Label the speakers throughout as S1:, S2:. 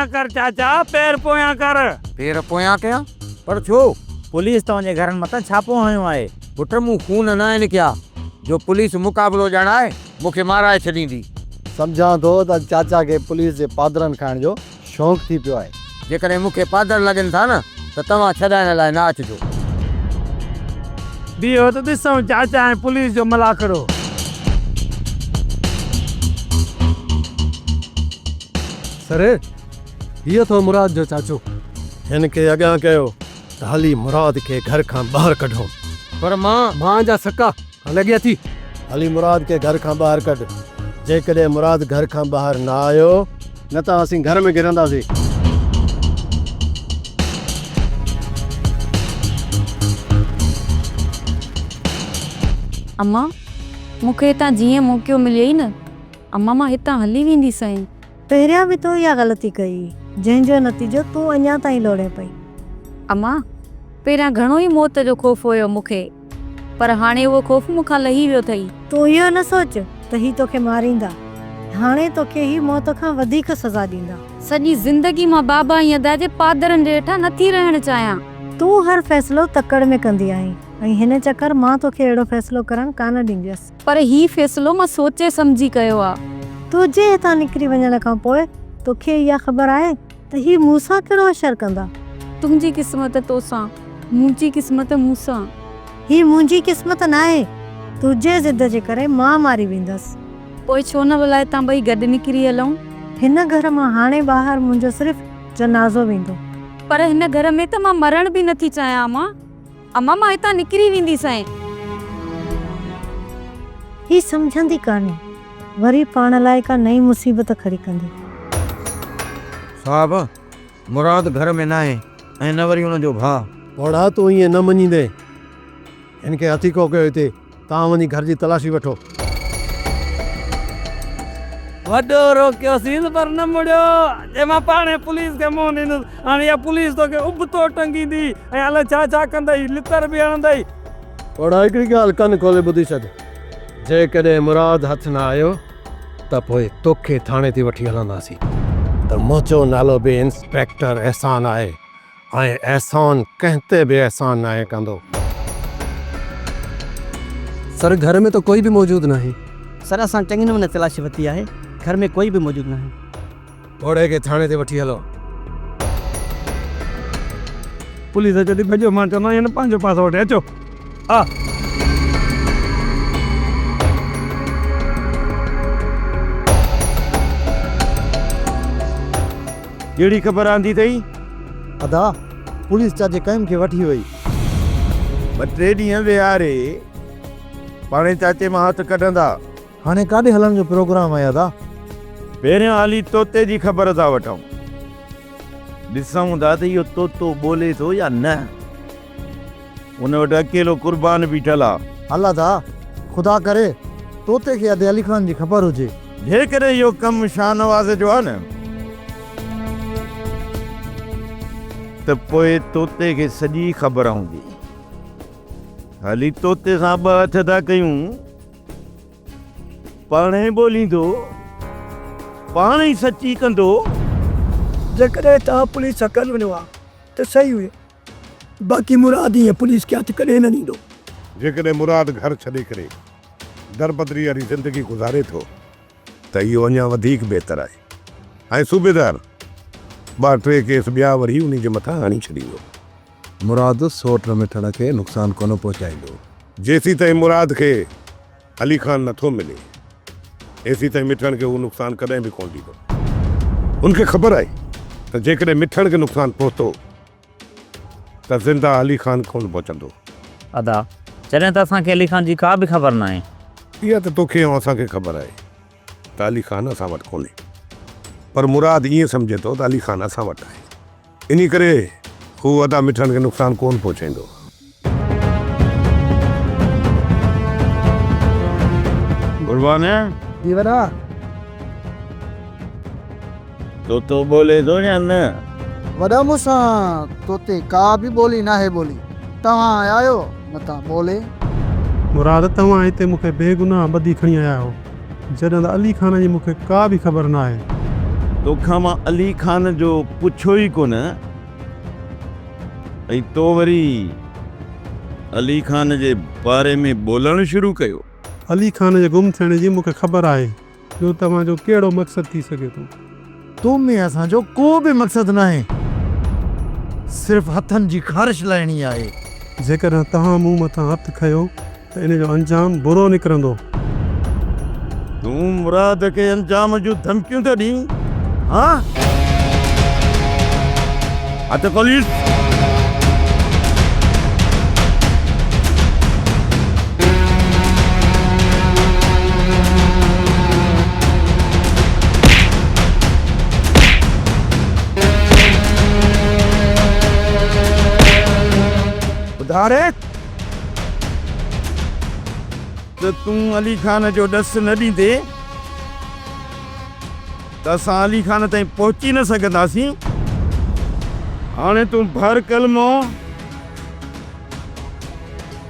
S1: पोयां कर चाचा, पैर पोयां कर।
S2: पैर पोयां कया? पर छो? पुलिस तव्हांजे घरनि मथां छापो हयो आहे। पुट मूं खून न आहिनि कया जो पुलिस मुक़ाबिलो ॼाणाए मूंखे माराए छॾींदी।
S3: सम्झां थो त चाचा खे पुलिस जे पादरनि खाइण जो शौक़ु थी पियो आहे।
S2: जेकॾहिं मूंखे पादर लॻनि था न त तव्हां छॾाइण लाइ न अचिजो।
S1: बीहो त ॾिसूं चाचा ऐं पुलिस जो मलाखड़ो।
S3: सर हीअ थो मुराद जो चाचो। हिन खे अॻियां कयो त हली मुराद खे घर खां ॿाहिरि कढूं।
S2: पर मां
S3: जा सका लॻिया थी। हली मुराद खे घर खां ॿाहिरि कढ। जेकॾहिं मुराद घर खां ॿाहिरि न आयो न त असीं घर में घिरंदासीं।
S4: अम्मा मूंखे हितां जीअं मौक़ो मिले ई न अम्मा मां हितां हली वेंदी साईं।
S5: पहिरियां बि तो इहा ग़लती कई जंहिंजो नतीजो तूं अञा ताईं लोड़े पई।
S4: अम्मा पहिरियां घणो ई मौत जो ख़ौफ़ हुयो मूंखे, पर हाणे उहो ख़ौफ़ मूंखां लही वियो अथई।
S5: तूं इहो न सोच त ही तोखे मारींदा, हाणे तोखे ही मौत खां वधीक सज़ा ॾींदा।
S4: सॼी ज़िंदगी मां बाबा ऐं अदा जे पादरनि जे हेठां नथी रहणु चाहियां।
S5: तूं हर फ़ैसिलो तकड़ में कंदी आहीं ऐं हिन चक्कर मां तोखे अहिड़ो फ़ैसिलो करणु कान ॾींदसि।
S4: पर ही फ़ैसिलो मां सोचे सम्झी कयो आहे।
S5: तुंहिंजे हितां निकिरी वञण खां पोइ तोखे इहा ख़बर आहे त ही मूंसां कहिड़ो असरु कंदा।
S4: तुंहिंजी क़िस्मत तोसां, मुंहिंजी क़िस्मत मूंसां।
S5: ही मुंहिंजी क़िस्मत न आहे, तुंहिंजे ज़िद जे करे मां मारी वेंदसि।
S4: पोइ छो न भला हितां ॿई गॾु निकिरी हलूं?
S5: हिन घर मां हाणे ॿाहिरि मुंहिंजो सिर्फ़ु जनाज़ो वेंदो।
S4: पर हिन घर में त मां मरण बि नथी चाहियां। अम्मा मां हितां निकिरी वेंदी साईं।
S5: ही सम्झंदी कान्हे, वरी पाण लाइ का नई मुसीबत खड़ी कंदी।
S2: साहब मुराद घर में न आहे ऐं न वरी हुनजो भाउ।
S3: ओड़ा तूं ईअं न मञींदे। हिनखे हथीको कयो हिते। तव्हां वञी घर जी तलाशी वठो।
S1: वॾो रोकियोसीं पर न मुड़ियो। जे मां पाणे पुलिस खे मुंहुं ॾिनुसि, हाणे इहा पुलिस तोखे उबतो टंगींदी ऐं अलाए छा छा कंदई, लितर बि हणंदई।
S3: ओड़ा हिकिड़ी ॻाल्हि कन खोले ॿुधी छॾ। जेकॾहिं मुराद हथ न आयो त पोइ तोखे थाणे ते वठी हलंदासीं। त मुंहिंजो नालो बि इंस्पेक्टर एहसान आहे ऐं एहसान कंहिं ते बि एहसान न कंदो।
S6: सर घर में तो कोई भी मौजूद न है।
S7: सर असां चङी नमूने तलाशी वरिती आहे, घर में कोई बि मौजूद न आहे।
S3: ओड़े खे थाणे ते वठी हलो।
S1: पुलिस जॾहिं भॼो मां चवंदो आहियां न पंहिंजो पासो वठी अचो। हा जहिड़ी ख़बर आंदी अथई
S3: अदा पुलिस चाचे क़ाइम खे वठी वई।
S8: 2-3 ॾींहं विहारे पाणे चाचे मां हथ कढंदा।
S3: हाणे काॾे हलण जो प्रोग्राम आहे अदा?
S8: पहिरियों हाली तोते जी ख़बर था वठूं, ॾिसूं था त इहो तोतो ॿोले थो या न। उन वटि अकेलो कुर्बान बीठल आहे।
S3: अल्लाह दा ख़ुदा करे तोते खे अदे अली ख़ान जी ख़बर हुजे।
S8: जेकॾहिं इहो कमु शाहनवाज़ जो आहे न त पोइ तोते खे सॼी ख़बर हूंदी। हाली तोते सां 2 हथ था कयूं, पाण ई ॿोलींदो, पाण ई सची कंदो।
S9: जेकॾहिं तव्हां पुलिस सां कल वञो आहे त सही हुई, बाक़ी मुराद ईअं पुलिस खे हथ कॾहिं न ॾींदो।
S8: जेकॾहिं मुराद घर छॾे करे दरबदरी वारी ज़िंदगी गुज़ारे थो त इहो अञा वधीक बहितर आहे। ऐं सूबेदार 2-3 केस ॿिया वरी उन जे मथां हणी छॾींदो।
S3: मुराद सोट मिठड़ खे नुक़सानु कोन पहुचाईंदो।
S8: जेसीं ताईं मुराद खे अली ख़ान नथो मिले एसी ताईं मिठड़ खे उहो नुक़सानु कॾहिं बि कोन ॾींदो। उनखे ख़बर आहे त जेकॾहिं मिठड़ खे नुक़सानु पहुतो त ज़िंदा अली ख़ान कोन पहुचंदो।
S10: अदा जॾहिं त असांखे अली ख़ान जी का बि ख़बर न आहे।
S8: इहा त तोखे ऐं असांखे ख़बर आहे त अली ख़ान असां वटि कोन्हे, पर मुराद ईअं सम्झे थो त अली ख़ान असां वटि आहे। इन करे हू अदा मिठड़ खे नुक़सानु कोन पहुचाईंदो। कुर्बान
S3: दीवाना
S8: तो बोले दो या न?
S3: वॾा मूंसां तोते का बि ॿोली न आहे ॿोली। तव्हां आयो नथा ॿोले।
S9: मुराद तव्हां हिते मूंखे बेगुनाह ॿधी खणी आया हो, जॾहिं त अली ख़ान जी मूंखे का बि ख़बर न आहे।
S2: तोखां मां अली खान जो पुछो ई कोन ऐं तो वरी अली खान जे बारे में बोलणु शुरू कयो।
S3: अली खान जे गुम थियण जी मूंखे ख़बर आहे जो तव्हांजो कहिड़ो मक़सदु थी सघे थो।
S2: तो में असांजो को बि मक़सदु न आहे, सिर्फ़ु हथनि जी ख़ारिश लाइणी आहे।
S3: जेकॾहिं तव्हां मूं मथां हथु खयो त इन जो अंजाम बुरो निकिरंदो।
S2: तूं मुराद खे अंजाम जूं धमकियूं त ॾीं? हा त पुलिस ॿुधारे त तूं अली खान जो ॾस न ॾींदे त असां अली खान ताईं पहुची न सघंदासीं। हाणे तूं भर कलमो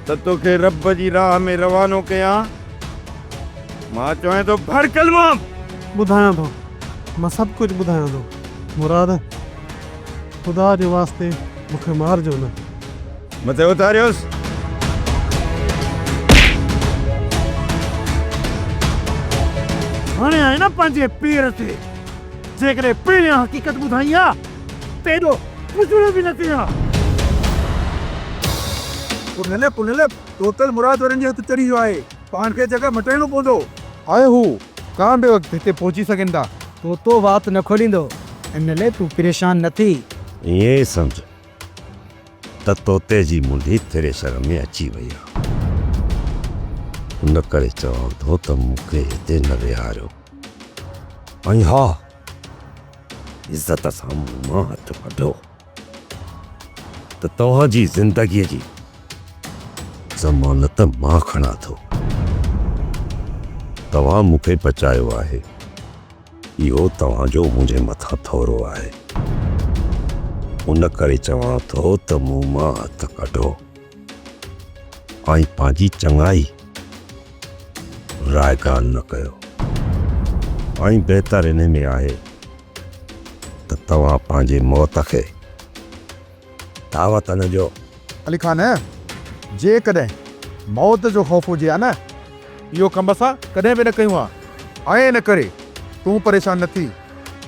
S2: त तोखे रब जी राह में रवानो कयां। मां चवां थो भर कलमो।
S3: ॿुधायां थो, मां सभु कुझु ॿुधायां थो। मुराद, ख़ुदा जे वास्ते मूंखे मारजो न।
S2: मथे उतारियोसि।
S3: हाणे आहे न पंहिंजे पीर ते, जेकॾहिं पहिरियां हक़ीक़त ॿुधाई आहे त एॾो कुझु बि न थी आहे। पुनले टोटल मुराद वारनि जे हथ चढ़ी वियो आहे, पाण खे जॻह मटाइणो पवंदो।
S2: आयो हू कां बि वक़्तु हिते पहुची सघनि था।
S7: तो बात न खोलींदो, इन लाइ तूं परेशान न थी।
S8: ये सम्झ त तोते जी मुंडी तेरे सर में अची वई आहे। उन करे चवां थो त मूंखे हिते न विहारियो। ऐं हा, इज़त सां मूं मां हथ कढो त तव्हांजी ज़िंदगीअ जी ज़मानत मां खणां थो। तव्हां मूंखे बचायो आहे, इहो तव्हांजो मुंहिंजे मथां थोरो आहे। उन करे चवां थो त मूं मां हथ कढो ऐं पंहिंजी चङाई राय ॻाल्हि न कयो। ऐं बहितर इन में आहे त तव्हां पंहिंजे मौत खे दावत न ॾियो।
S2: अली खान, जेकॾहिं मौत जो ख़ौफ़ हुजे हा न, इहो कमु असां कॾहिं बि न कयूं आहे। ऐं इन करे तूं परेशान न थी।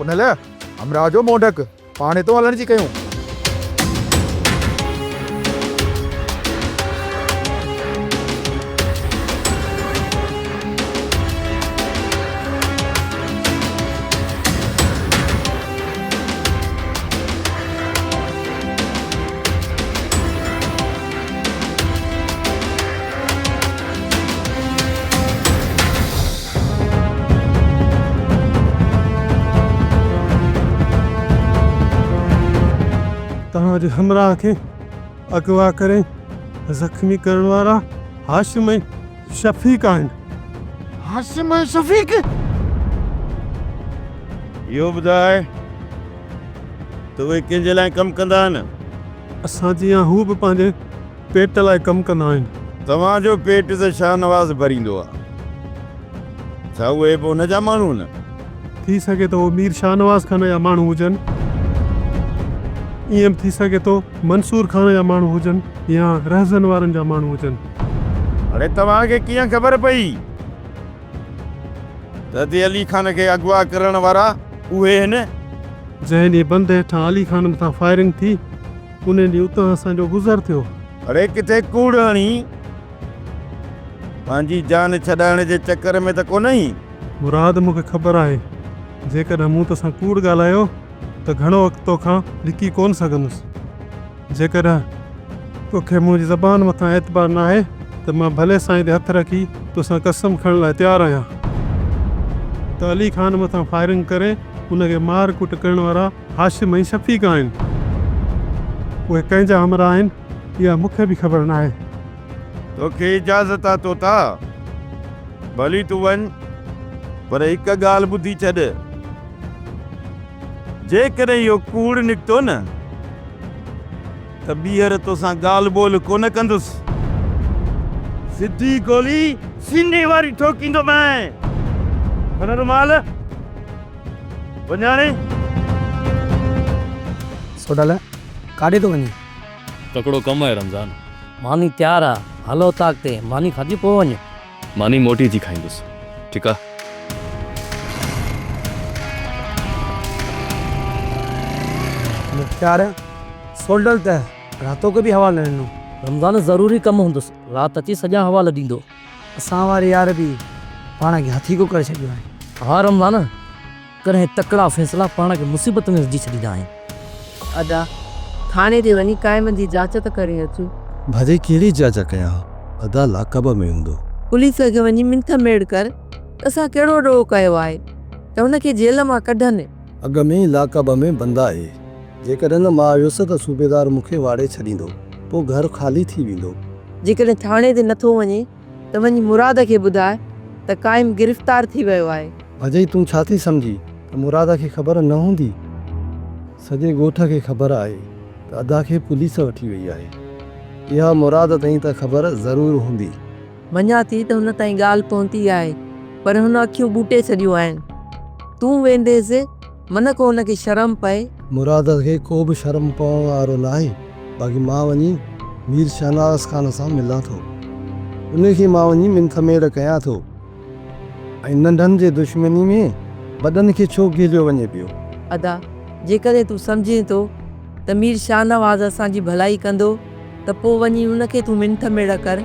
S2: उन लाइ हमरा जो मोढक पाणे तो हलण जी कयूं।
S3: तव्हांजे हमराह खे अगवा करे ज़ख़्मी करण वारा हाशिम ऐं शफ़ीक आहिनि।
S2: हाशिम ऐं शफ़ीक? इहो ॿुधाए त उहे कंहिंजे लाइ कमु कंदा आहिनि?
S3: असां जीअं हू बि पंहिंजे पेट लाइ कमु कंदा आहिनि।
S8: तव्हांजो पेट त शाहनवाज़ भरींदो आहे, छा उहे बि हुन जा माण्हू न?
S3: थी सघे थो मीर शाहनवाज़ खान जा माण्हू हुजनि, ईअं बि थी सघे थो मंसूर खान जा माण्हू हुजनि या रहज़न वारनि जा माण्हू हुजनि।
S8: अरे तव्हांखे कीअं ख़बर पई त अली खान खे अगवा करण वारा उहे आहिनि?
S3: जंहिं ॾींहुं बंदि हेठां अली खान मथां फायरिंग थी, उन ॾींहुं उतां असांजो गुज़र थियो।
S8: अरे किथे कूड़ हणी पंहिंजी जान छॾाइण जे चकर में त कोन ई?
S3: मुराद, मूंखे ख़बर आहे जेकॾहिं मूं तोसां कूड़ ॻाल्हायो त घणो वक़्तु तोखां लिकी कोन सघंदुसि। जेकॾहिं तोखे मुंहिंजी ज़बान मथां एतबार न आहे त मां भले साईं ते हथु रखी तोसां कसम खणण लाइ तयारु आहियां त अली खान मथां फायरिंग करे उनखे मार कुट करण वारा हाशिम ऐं शफ़ीक आहिनि। उहे कंहिंजा हमरा आहिनि इहा मूंखे बि ख़बर न आहे।
S8: तोखे इजाज़त आहे तोता, भली तूं वञ, पर हिकु ॻाल्हि ॿुधी छॾ, जेकॾहिं इहो कूड़ निकितो न त ॿीहर तोसां ॻाल्हि ॿोल कोन कंदुसि। सिधी गोली सीने वारी ठोकींदो मैं। रुमाल
S1: वञाणे
S9: सोडाला काॾे थो वञे?
S6: तकड़ो कम है रमजान।
S10: मानी तैयार आ, हलो ताक ते मानी खाधी पोइ वञ।
S6: मानी मोटी जी खाईंदुसि, ठीकु आहे।
S9: मुख्तार सोल्डल त रातो को बि हवालो ॾिनो।
S10: रमज़ान ज़रूरी कमु हूंदुसि, राति अची सॼा हवाला ॾींदो।
S9: असां वारे यार बि पाण खे हथी को करे छॾियो आहे।
S10: हा रमज़ान, कॾहिं तकड़ा फ़ैसिला पाण खे मुसीबत में विझी छॾींदा आहिनि।
S4: अदा थाने ते वञी क़ाइम जी जांच त करे अचूं।
S3: भले कहिड़ी जांच कयां? अदा लाकब में हूंदो।
S4: पुलिस खे वञी मिंथ मेड़ कर असां कहिड़ो ॾोह कयो आहे त हुनखे जेल मां कढनि।
S3: अॻ में लाकब में बंदि आहे। जेकॾहिं न मां आयुसि त सूबेदार मूंखे वाड़े छॾींदो, पोइ घर ख़ाली थी वेंदो।
S4: जेकॾहिं थाणे ते नथो वञे त वञी मुराद खे ॿुधाए त क़ाइम गिरफ़्तार थी वियो आहे।
S3: अजय तूं छा थी सम्झी त मुराद खे ख़बर न हूंदी? सॼे ॻोठ खे ख़बर आहे त अदा खे पुलिस वठी वई आहे। इहा मुराद ताईं त ख़बर ज़रूरु हूंदी।
S4: मञा थी त हुन ताईं ॻाल्हि पहुती आहे, पर हुन अखियूं बूटे छॾियूं आहिनि। तूं वेंदेसि मन को हुनखे शर्म पए।
S3: मुराद खे को बि शर्म पवण वारो न आहे। बाक़ी मां वञी मीर शहनाज़ ख़ान सां मिलां थो, उनखे मां वञी मिंथ मेड़ कयां थो। ऐं नंढनि जे दुश्मनी में वॾनि खे छो घेरियो वञे पियो?
S4: अदा जेकॾहिं तूं सम्झे थो त मीर शाहनवाज़ असांजी भलाई कंदो त पोइ वञी हुनखे तूं मिंथ मेड़ कर।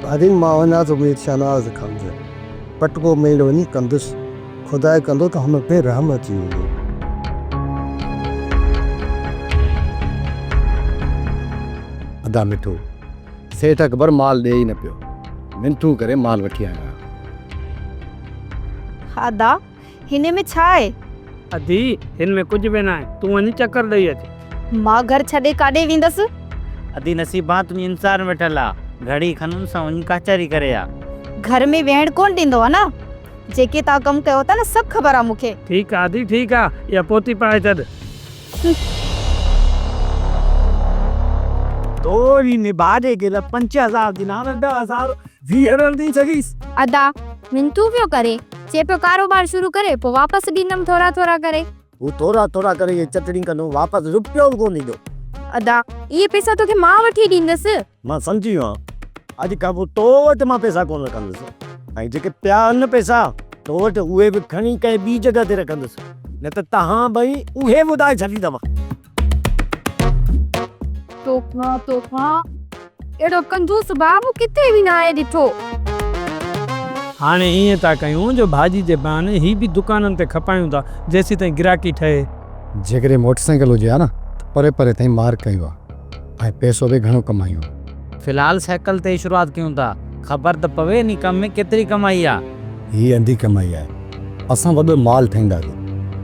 S3: भाॼी मां वञा थो मीर शहनाज़ खान जे पटको मेड़ वञी कंदुसि। ख़ुदा कंदो त हुन पे रहम अची वेंदो। अदा मिठो सेठ अकबर माल ॾे ई न पियो, मिंथू करे माल वठी आया।
S5: अदा हिन में छा आहे?
S1: अदी हिन में कुझु बि न आहे, तूं वञी चकर ॾेई अच।
S5: मां घर छॾे काॾे वेंदसि?
S10: अदी नसीबा तुंहिंजी इंतज़ार वेठल आ, घड़ी खनुन सां वञी कचहरी करे आ।
S5: घर में वेहण कोन ॾींदो आहे न? जेके तव्हां कमु कयो था न सभु ख़बर आहे मूंखे।
S1: ठीकु आहे आदी, ठीकु आहे, इहा पोती पाए छॾ।
S9: तोरी निभारे के 5000 दिनार 10000 वीहर दी सगीस।
S11: अदा मिंटू पियो करे, चे पियो कारोबार शुरू करे पोइ वापसि ॾींदमि थोरा थोरा करे।
S3: वो थोड़ा थोड़ा करे ये चटणी कंदो, वापसि रुपयो बि कोन ॾींदो।
S11: अदा इहे पैसा तोखे मां वठी ॾींदसि।
S3: मां सम्झी वियो आहियां। अॼु खां पोइ तो वटि मां पैसा कोन रखंदुसि, ऐं जेके पिया आहिनि पैसा तो वटि उहे बि खणी कंहिं ॿी जॻह ते रखंदुसि, न त तव्हां ॿई उहे ॿुधाए छॾींदव।
S11: तोखा एॾो कंजूस बाबू किथे बि न आहे ॾिठो।
S1: हाणे ईअं था कयूं जो भाॼी जे बहाने ही बि दुकाननि ते खपायूं था जेसीं ताईं गिराकी ठहे।
S3: जेकॾहिं मोटरसाइकिल हुजे हा न त परे परे ताईं मार कयो आहे ऐं पैसो बि घणो कमायूं।
S10: फ़िलहाल साइकिल ते ई शुरूआत कयूं था, ख़बर त पवे नी कम में केतिरी कमाई आहे।
S3: ही अंधी कमाई आहे। असां वॾो माल ठाहींदासीं,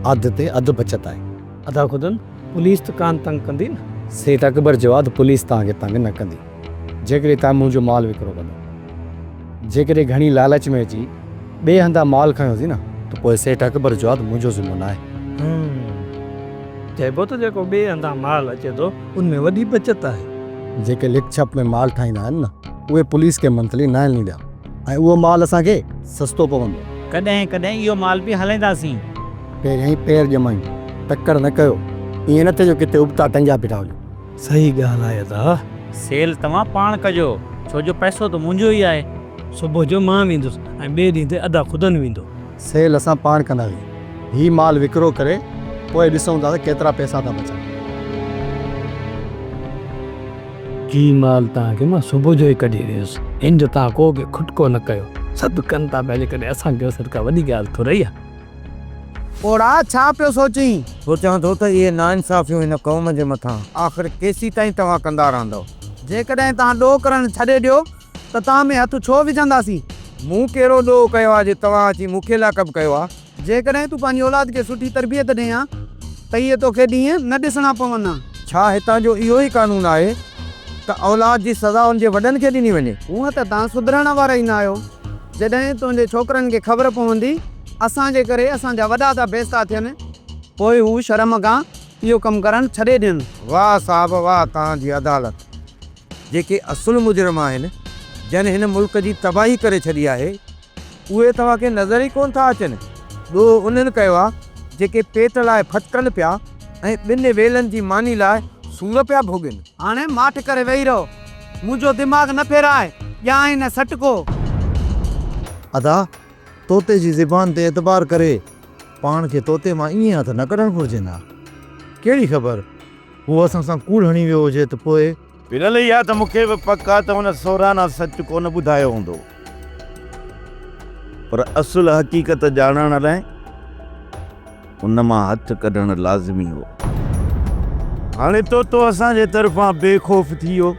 S3: अधु ते अधु बचत आहे।
S1: अदा ख़ुदनि पुलिस त कान तंग कंदी न।
S3: सेठ अकबर जवाब पुलिस तव्हांखे तंग न कंदी जेकॾहिं तव्हां मुंहिंजो माल विकिरो कंदो। जेकॾहिं घणी लालच में अची ॿिए हंधा माल खयोसीं न त पोइ सेठ अकबर जवाब मुंहिंजो ज़िम्मो न आहे।
S1: चइबो त जेको ॿिए हंधा माल अचे थो उनमें वॾी बचत आहे।
S3: जेके लिख छप में माल ठाहींदा आहिनि न उहे पुलिस खे मंथली न ॾींदा, ऐं उहो माल असांखे सस्तो पवंदो।
S10: कॾहिं कॾहिं इहो माल बि हलाईंदासीं।
S3: पहिरियां ई पैर ॼमायूं, टकर न कयो। ईअं न थियो जो किथे उबता टंजा बीठा हुजो।
S1: सही ॻाल्हि आहे अदा।
S10: सेल तव्हां पाण कजो, छो जो पैसो त मुंहिंजो ई आहे।
S1: सुबुह जो मां वेंदुसि ऐं ॿिए ॾींहं ते अदा ख़ुदनि वेंदो।
S3: सेल असां पाण कंदासीं। ही माल विकिरो करे पोइ ॾिसूं था त केतिरा पैसा था बचनि।
S1: की माल तव्हांखे मां सुबुह जो ई कढी ॾियुसि, इंज तव्हां को बि खुटको न कयो। सभु कनि था पिया, जेकॾहिं असां कयो सरकार वॾी ॻाल्हि थोरी आहे।
S7: ओड़ा छा पियो सोची? सोचां थो त इहे नाइंसाफ़ियूं हिन क़ौम जे मथां आख़िर केसीं ताईं तव्हां कंदा रहंदव। जेकॾहिं तव्हां ॾोह करणु छॾे ॾियो त तव्हां में हथु छो विझंदासीं? मूं कहिड़ो ॾोह कयो आहे जे तव्हां अची मूंखे लाकब कयो आहे? जेकॾहिं तूं पंहिंजी औलाद खे सुठी तरबियत ॾिए हा त इहे तोखे ॾींहं न ॾिसणा पवंदा। छा हितां जो इहो ई कानून आहे त औलाद जी सज़ा उनजे वॾनि खे ॾिनी वञे? हूअं त तव्हां सुधरण वारा ई न आहियो। जॾहिं तुंहिंजे छोकिरनि खे ख़बर पवंदी असांजे करे असांजा वॾा था बेइज़्ता थियनि, पोइ हू शर्म खां इहो कमु करणु छॾे ॾियनि। वाह साहब वाह, तव्हांजी अदालत। जेके असुल मुजरिम आहिनि जन हिन मुल्क जी तबाही करे छॾी आहे उहे तव्हांखे नज़र ई कोन था अचनि। ॾोह उन्हनि कयो आहे जेके पेट लाइ फटकनि पिया ऐं ॿिनि वेलनि जी मानी लाइ सूर पिया भोगनि। हाणे माठ करे वेही रहो, मुंहिंजो दिमाग़ न फेराए या न सटको।
S3: अदा तोते जी ज़बान ते एतबार करे पाण खे तोते मां ईअं हथ न कढणु घुरिजे न। कहिड़ी ख़बर हू असां सां कूड़ हणी वियो हुजे त पोइ।
S12: पिनल इहा त मूंखे बि पका त हुन सौराना सच कोन ॿुधायो हूंदो, पर असुल हक़ीक़त ॼाणण लाइ उन मां हथ कढणु लाज़मी हो। हाणे तोतो असांजे तरफ़ां बेखौफ़ थी वियो।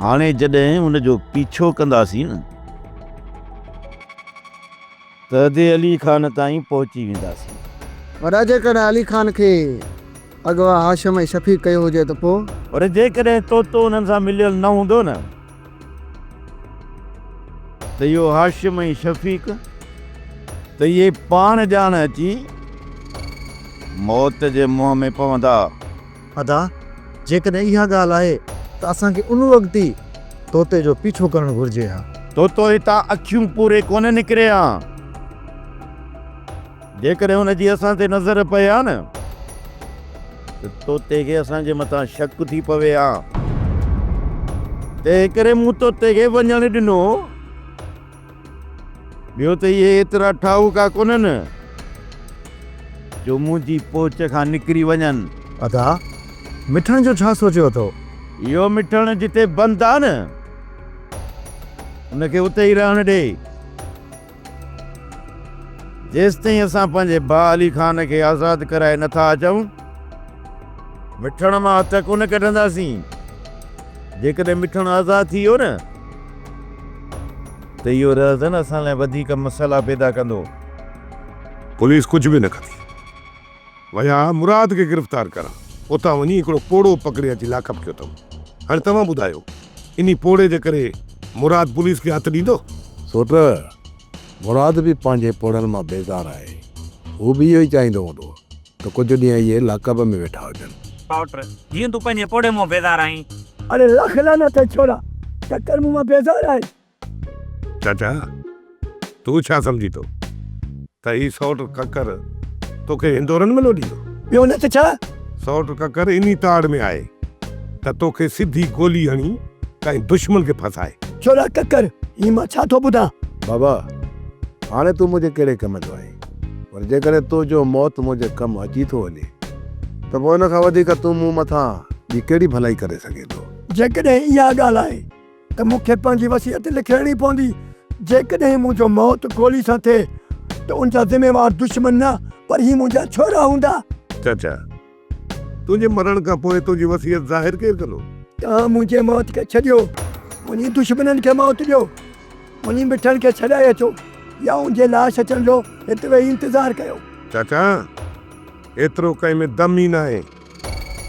S12: हाणे जॾहिं हुनजो पीछो कंदासीं न त अदे अली ख़ान ताईं पहुची वेंदासीं।
S3: पर जेकॾहिं अली ख़ान खे अॻवा हाशिम ऐं शफ़ीक़ कयो हुजे त पोइ।
S12: पर जेकॾहिं तोतो हुननि सां मिलियल न हूंदो न त इहो हाशिम ऐं शफ़ीक़ त इहे पाण ॼाण अची मौत जे मुंहं में पवंदा।
S3: अदा जेकॾहिं इहा ॻाल्हि आहे त असांखे उन वक़्तु ई तोते जो पीछो करणु घुरिजे हा।
S12: तोतो हितां अखियूं पूरे कोन निकिरे हा। जेकॾहिं हुनजी असां ते नज़र पए हा न त तोते खे असांजे मथां शक थी पवे हा। तंहिं करे मूं तोते खे वञणु ॾिनो। ॿियो त इहे एतिरा ठाहूका कोन्हनि जो मुंहिंजी पोच खां निकिरी वञनि।
S3: अदा मिठण जो छा सोचियो अथव?
S12: इहो मिठण जिते बंदि आहे न उनखे उते ई रहणु ॾे। जेसिताईं असां पंहिंजे भाउ अली ख़ान खे आज़ादु कराए नथा अचूं मिठण मां हथ कोन कढंदासीं। जेकॾहिं मिठण आज़ादु थी वियो न त इहो रहज़न असां लाइ वधीक मसइला पैदा कंदो।
S8: पुलिस कुझु बि न कंदी। वया मुराद खे गिरफ़्तार करा, उतां वञी हिकिड़ो पोड़ो पकड़े अची लाकअप कयो अथऊं। हाणे तव्हां ॿुधायो इन पोड़े जे करे मुराद पुलिस खे हथु ॾींदो?
S3: सोट मुराद बि पंहिंजे पोड़नि मां बेज़ार आहे। हू बि इहो ई चाहींदो हूंदो त कुझु ॾींहं इहे लाकअप में वेठा हुजनि।
S10: जीअं तूं पंहिंजे पोड़े मां बेज़ार आहीं।
S9: अरे लख लाना त छोरा टक्कर मुंह मां बेज़ार आहे।
S8: चाचा तूं छा सम्झी थो त ही सौट ककर तोखे हिंदोरनि में ॾींदो?
S9: ॿियो न त छा?
S8: सौट ककर इन ताड़ में आहे त तोखे सिधी गोली हणी कंहिं दुश्मन खे फसाए।
S9: छोरा ककर ही मां छा थो ॿुधां?
S3: बाबा हाणे तूं मुंहिंजे कहिड़े कम जो आहीं, पर जेकॾहिं तुंहिंजो मौत मुंहिंजे कमु अची थो वञे त पोइ हिन खां वधीक तूं मूं मथां ॿी कहिड़ी भलाई करे सघे थो?
S9: जेकॾहिं इहा ॻाल्हि आहे त मूंखे पंहिंजी वसियत लिखणी पवंदी। जेकॾहिं मुंहिंजो मौत गोली सां थिए त उनजा ज़िम्मेवार दुश्मन न पर ही मुंहिंजा छोरा हूंदा।
S8: चाचा तुंहिंजे मरण खां पोइ तुंहिंजी वसियत ज़ाहिर केरु कंदो?
S9: तव्हां मुंहिंजे मौत खे छॾियो, मुंहिंजी दुश्मननि खे मौत ॾियो, मुंहिंजी मिठनि खे छॾाए अचो या मुंहिंजे लाश अचण जो हिते वेही इंतज़ारु कयो।
S8: चाचा एतिरो कंहिं में दम ई न आहे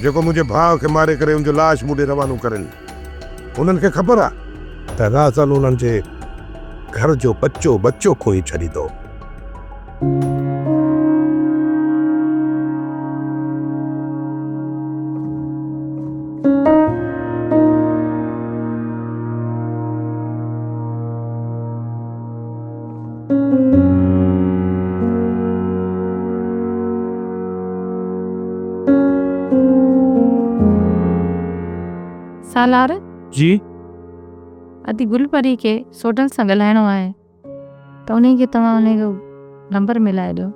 S8: जेको मुंहिंजे भाउ खे मारे करे उनजो लाश मूं ॾे रवानो करनि। उन्हनि खे ख़बर आहे त राज़न उन्हनि जे घर जो बच्चो खोई छॾींदो।
S11: सालार
S1: जी
S11: अदी गुलपरी खे सोडल सां ॻाल्हाइणो आहे त उन्ही खे तव्हां उनजो नंबर मिलाए ॾियो।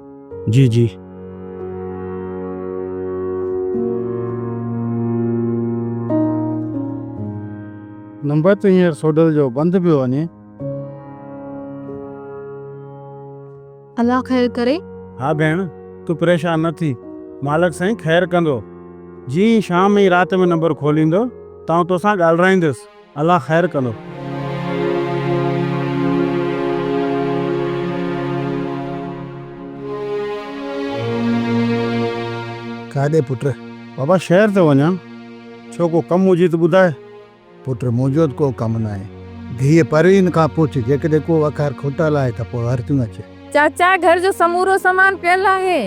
S1: जी जी नंबर त हींअर सोडल जो बंदि पियो वञे।
S11: अल्लाह ख़ैर करे।
S1: हा भेण तूं परेशान न थी, मालिक साईं ख़ैर कंदो। जी शाम ऐं राति में नंबर खोलींदो त आउं तोसां ॻाल्हाईंदुसि। अल्लाह ख़ैर कंदो।
S3: काॾे पुट?
S1: बाबा शहर ते वञा, छो को कमु हुजे त ॿुधाए।
S3: पुट मुंहिंजो को कमु न आहे। धीअ परवीन खां पुछ, जेकॾहिं को अख़र खुटल आहे त पोइ हर तूं अचे।
S11: चाचा घर जो समूरो सामान पियल आहे।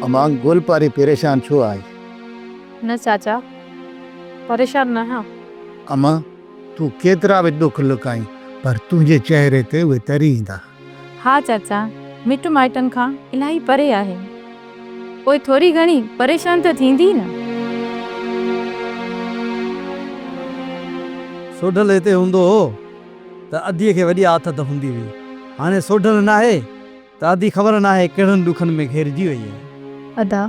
S3: अमां गुलपारी परेशान छो आहे?
S11: न चाचा परेशान न हो।
S7: अमा तूं केतिरा बि दुख लुकाई पर तुंहिंजे चेहरे ते उहे तरी ईंदा।
S11: हा चाचा, मिट माइटनि खां इलाही परे आहे, पोइ थोरी घणी परेशान त थींदी न।
S10: सोढल हिते हूंदो हो त अधीअ खे वॾी आथत हूंदी हुई। हाणे सोढल न आहे त अधी ख़बर न आहे कहिड़नि दुखनि में घेरजी वई आहे।
S11: अदा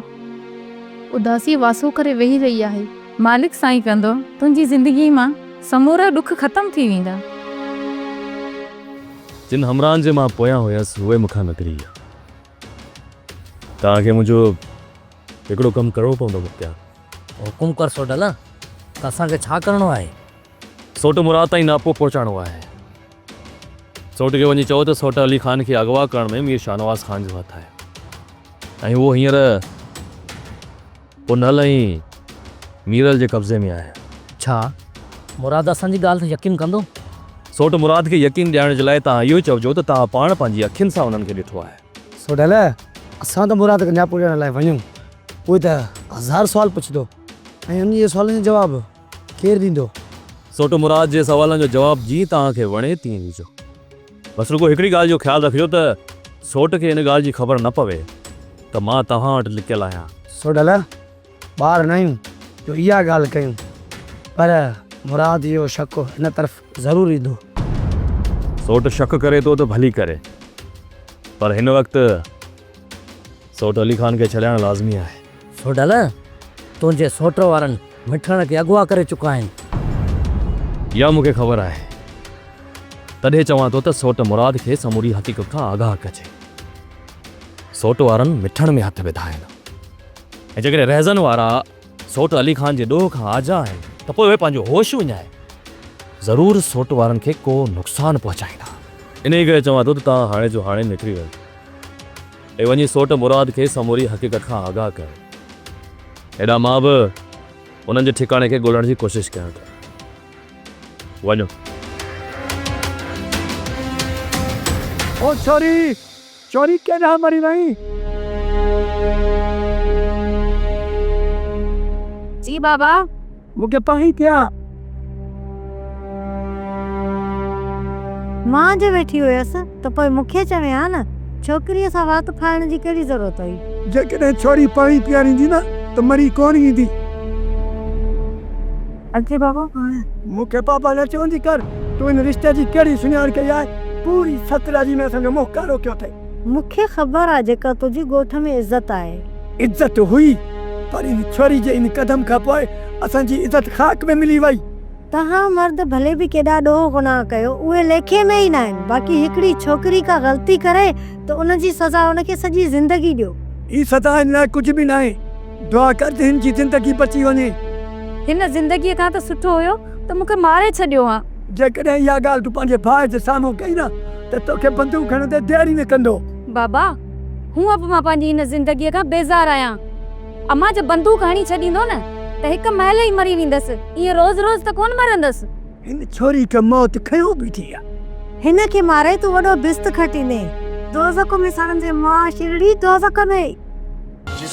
S11: उदासी वासो करे वेही रही आहे। मालिक साईं कंदो तुंहिंजी ज़िंदगी मां समूरा दुख ख़तम थी वेंदा।
S6: जिन हमरान जे मां पोयां हुयसि उहे मूंखां निकिरी विया। तव्हांखे मुंहिंजो हिकिड़ो कमु करिणो पवंदो मुख्तियार।
S10: हुकुम कर सोढल, त असांखे छा करिणो आहे?
S6: सोट मुराद ताईं नापो पहुचाइणो आहे। सोट खे वञी चओ त सोट अली ख़ान खे अगवा करण में मीर शाहनवाज़ ख़ान जो हथु आहे ऐं उहो हींअर पुनल ऐं मीरल जे कब्ज़े में आहे।
S10: छा मुराद असांजी ॻाल्हि ते यकीन कंदो?
S6: सोट मुराद खे यकीन ॾियण जे लाइ तव्हां इहो चइजो त तव्हां पाण पंहिंजी अखियुनि सां उन्हनि खे ॾिठो आहे।
S10: सोढल, असां त मुराद खे न्यापो ॾियण लाइ वञूं, उहे त 1000 सुवाल पुछंदो ऐं उन जे सुवालनि जो जवाबु केरु ॾींदो?
S6: सोट मुराद जे सवालनि जो जवाबु जीअं तव्हांखे वणे तीअं ॾिजो। बसि रुगो हिकिड़ी ॻाल्हि जो ख़्यालु रखिजो त सोट खे हिन ॻाल्हि जी ख़बर न पवे त मां तव्हां वटि लिकियलु आहियां।
S10: सोढल, ॿार न आहियूं जो इहा ॻाल्हि कयूं, पर मुराद इहो शक हिन तरफ़ ज़रूरु ईंदो।
S6: सोट शक करे थो त भली करे, पर हिन वक़्तु सोट अली ख़ान खे छॾाइणु लाज़मी आहे।
S10: सोढल, तुंहिंजे सोट वारनि मिठण खे अगवा करे चुका आहिनि।
S6: इहा मूंखे ख़बर आहे, तॾहिं चवां थो त सोट मुराद खे समूरी हक़ीक़त खां आगाह कजे। सोट वारनि मिठण में हथु विधा आहिनि ऐं जेकॾहिं रहज़न वारा सोट अली ख़ान जे ॾोह खां आजा आहिनि त पोइ उहे पंहिंजो होश विञाए ज़रूरु सोट वारनि खे को नुक़सानु पहुचाईंदा। इन ई करे चवां थो त तव्हां हाणे जो हाणे निकिरी वञो ऐं वञी सोट मुराद खे समूरी हक़ीक़त खां आगाह कयो। हेॾा मां बि उन्हनि जे ठिकाणे खे ॻोल्हण जी कोशिशि कयां थो। वञो।
S9: ओ छोरी, छोरी केॾांहुं मरी वई?
S11: जी बाबा।
S9: मूंखे पाणी पिया।
S5: मां जे वेठी हुयसि त पोइ मूंखे चवे हा न, छोकिरीअ सां वात फाइण जी कहिड़ी ज़रूरत हुई?
S9: जेकॾहिं छोरी पाणी पीआरींदी न त मरी कोन ईंदी।
S5: अचे बाबा,
S9: मूंखे पापा न चवंदी कर तूं इन रिश्ते जी कहिड़ी सुञाण कई आहे। पूरी सतराजी में असांजो मुंहुं कारो कयो अथई।
S5: मूंखे ख़बर आहे जेका तुंहिंजी ॻोठ में इज़त आहे।
S9: इज़त हुई, पर इन छोरी जे इन कदम खां पोइ असांजी इज़त ख़ाक में मिली वई।
S5: तव्हां मर्द भले बि केॾा ॾोह गुनाह कयो, उहे लेखे में ई न आहिनि। बाक़ी हिकिड़ी छोकिरी का ग़लती करे त उनजी सज़ा उनखे सॼी ज़िंदगी ॾियो।
S9: ई सज़ा हिन लाइ कुझु बि न आहे। दुआ कर त हिन जी ज़िंदगी बची वञे।
S11: हिन ज़िंदगीअ खां त सुठो हुयो त मूंखे मारे छॾियो हा।
S9: जेकॾहिं इहा ॻाल्हि तूं पंहिंजे भाउ जे साम्हूं कई न त तोखे बंदूक खणण ते देरी न कंदो।
S11: बाबा, हूअं बि मां पंहिंजी हिन ज़िंदगीअ खां बेज़ार आहियां। अम्मा जो बंदूक हणी छॾींदो न त हिकु महल ई मरी वेंदसि। ईअं रोज़ रोज़ त कोन मरंदसि।
S9: हिन छोरी खे मौत खयो बीठी आहे।
S5: हिन खे मारे तूं वॾो बिस्त खटींदे। दोज़ख में सड़ंदे मां शिरड़ी दोज़ख में।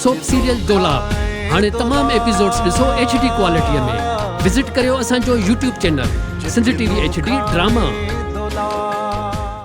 S13: सोप सीरियल डोलाप हाणे तमाम एपिसोड्स ॾिसो HD क्वालिटीअ में। विज़िट करियो असांजो YouTube channel Sindh TV HD drama.